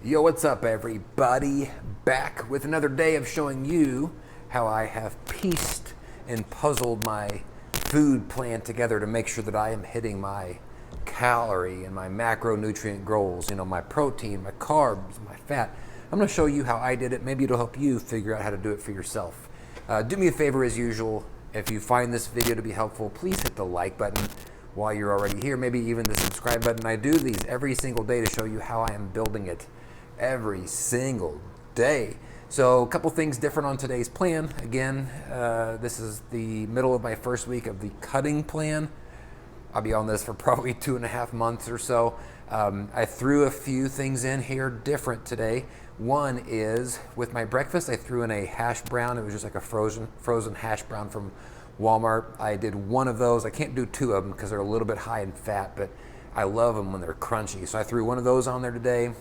Yo, what's up everybody? Back with another day of showing you how I have pieced and puzzled my food plan together to make sure that I am hitting my calorie and my macronutrient goals, my protein, my carbs, my fat. I'm gonna show you how I did it. Maybe it'll help you figure out how to do it for yourself. Do me a favor as usual. If you find this video to be helpful, please hit the like button while you're already here, maybe even the subscribe button. I do these every single day to show you how I am building it every single day. So a couple things different on today's plan. Again, this is the middle of my first week of the cutting plan. I'll be on this for probably 2.5 months or so. I threw a few things in here different today. One is with my breakfast, I threw in a hash brown. It was just like a frozen hash brown from Walmart. I did one of those. I can't do two of them because they're a little bit high in fat, but I love them when they're crunchy. So I threw one of those on there today.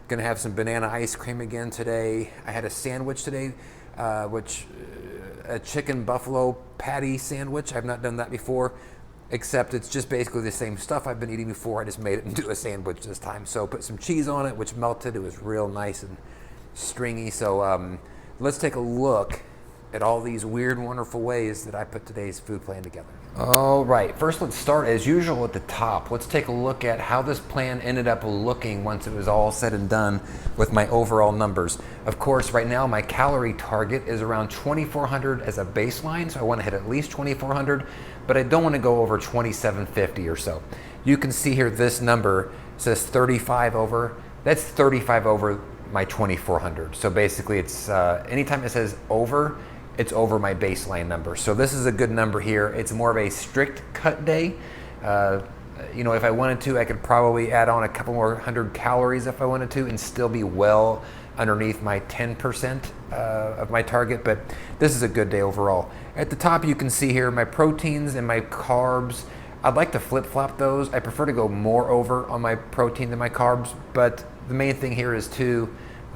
Gonna have some banana ice cream again today. I had a sandwich today, a chicken buffalo patty sandwich. I've not done that before, except it's just basically the same stuff I've been eating before. I just made it into a sandwich this time. So put some cheese on it, which melted. It was real nice and stringy. So let's take a look at all these weird, wonderful ways that I put today's food plan together. All right, first let's start as usual at the top. Let's take a look at how this plan ended up looking once it was all said and done with my overall numbers. Of course, right now my calorie target is around 2,400 as a baseline, so I want to hit at least 2,400, but I don't want to go over 2,750 or so. You can see here this number says 35 over. That's 35 over my 2,400. So basically it's anytime it says over, it's over my baseline number. So this is a good number here. It's more of a strict cut day. If I wanted to, I could probably add on a couple more 100 calories if I wanted to and still be well underneath my 10% of my target, but this is a good day overall. At the top, you can see here my proteins and my carbs. I'd like to flip-flop those. I prefer to go more over on my protein than my carbs, but the main thing here is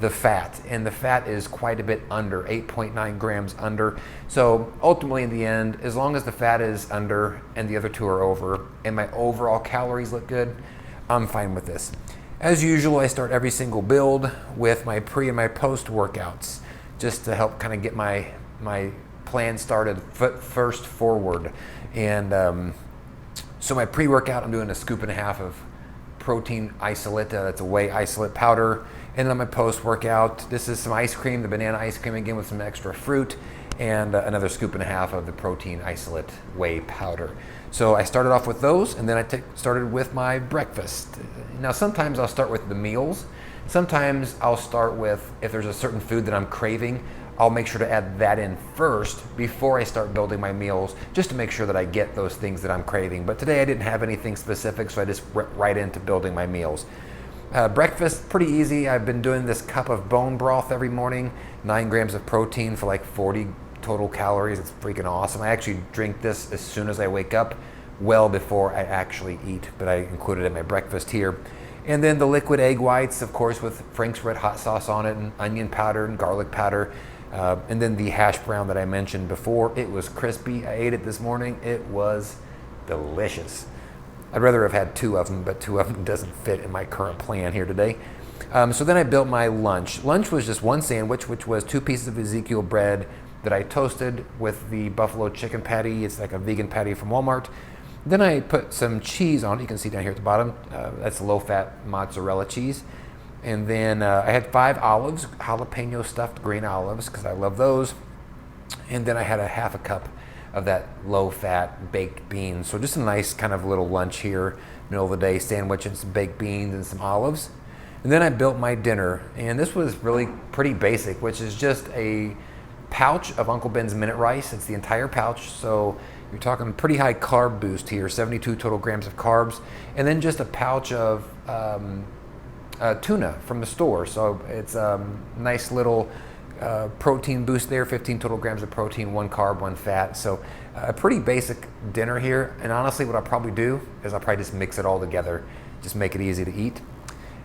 the fat, and the fat is quite a bit under, 8.9 grams under. So ultimately in the end, as long as the fat is under and the other two are over and my overall calories look good, I'm fine with this. As usual, I start every single build with my pre and my post workouts just to help kind of get my plan started foot first forward. And so my pre-workout, I'm doing a 1.5 scoops of protein isolate, that's a whey isolate powder. And then my post-workout, this is some ice cream, the banana ice cream again with some extra fruit, and another 1.5 scoops of the protein isolate whey powder. So I started off with those, and then I started with my breakfast. Now sometimes I'll start with the meals. Sometimes I'll start with, if there's a certain food that I'm craving, I'll make sure to add that in first before I start building my meals, just to make sure that I get those things that I'm craving. But today I didn't have anything specific, so I just went right into building my meals. Breakfast, pretty easy. I've been doing this cup of bone broth every morning, 9 grams of protein for like 40 total calories. It's freaking awesome. I actually drink this as soon as I wake up, well before I actually eat, but I included it in my breakfast here. And then the liquid egg whites, of course, with Frank's Red Hot sauce on it and onion powder and garlic powder. And then the hash brown that I mentioned before. It was crispy. I ate it this morning. It was delicious. I'd rather have had 2 of them, but 2 of them doesn't fit in my current plan here today. So then I built my lunch. Lunch was just one sandwich, which was 2 pieces of Ezekiel bread that I toasted with the buffalo chicken patty. It's like a vegan patty from Walmart. Then I put some cheese on it. You can see down here at the bottom. That's low-fat mozzarella cheese. And then I had 5 olives, jalapeno stuffed green olives, because I love those. And then I had a 1/2 cup of that low-fat baked beans. So just a nice kind of little lunch here, middle of the day sandwich and some baked beans and some olives. And then I built my dinner, and this was really pretty basic, which is just a pouch of Uncle Ben's minute rice. It's the entire pouch, so you're talking pretty high carb boost here, 72 total grams of carbs, and then just a pouch of tuna from the store. So it's a nice little protein boost there, 15 total grams of protein, 1 carb, 1 fat. So a pretty basic dinner here. And honestly, what I'll probably do is I'll probably just mix it all together, just make it easy to eat.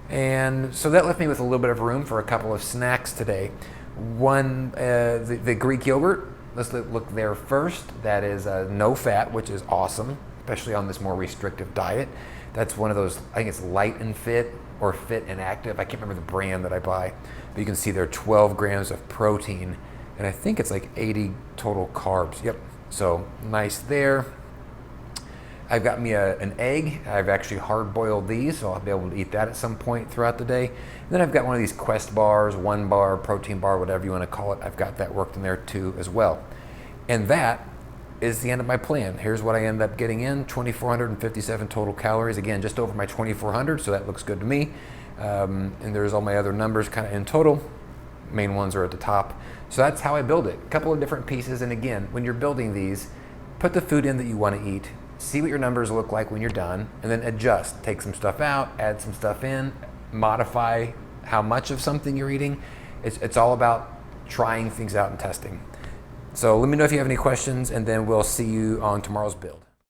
And so that left me with a little bit of room for a couple of snacks today. One, the Greek yogurt. Let's look there first. That is no fat, which is awesome, especially on this more restrictive diet. That's one of those, I think it's light and fit. or Fit and Active. I can't remember the brand that I buy, but you can see there are 12 grams of protein, and I think it's like 80 total carbs. Yep, so nice there. I've got me an egg. I've actually hard-boiled these, so I'll be able to eat that at some point throughout the day. And then I've got one of these Quest bars, 1 bar, protein bar, whatever you want to call it. I've got that worked in there too as well. And that is the end of my plan. Here's what I end up getting in, 2,457 total calories. Again, just over my 2,400, so that looks good to me. And there's all my other numbers kind of in total. Main ones are at the top. So that's how I build it. A couple of different pieces. And again, when you're building these, put the food in that you want to eat. See what your numbers look like when you're done, and then adjust. Take some stuff out, add some stuff in, modify how much of something you're eating. It's all about trying things out and testing. So let me know if you have any questions, and then we'll see you on tomorrow's build.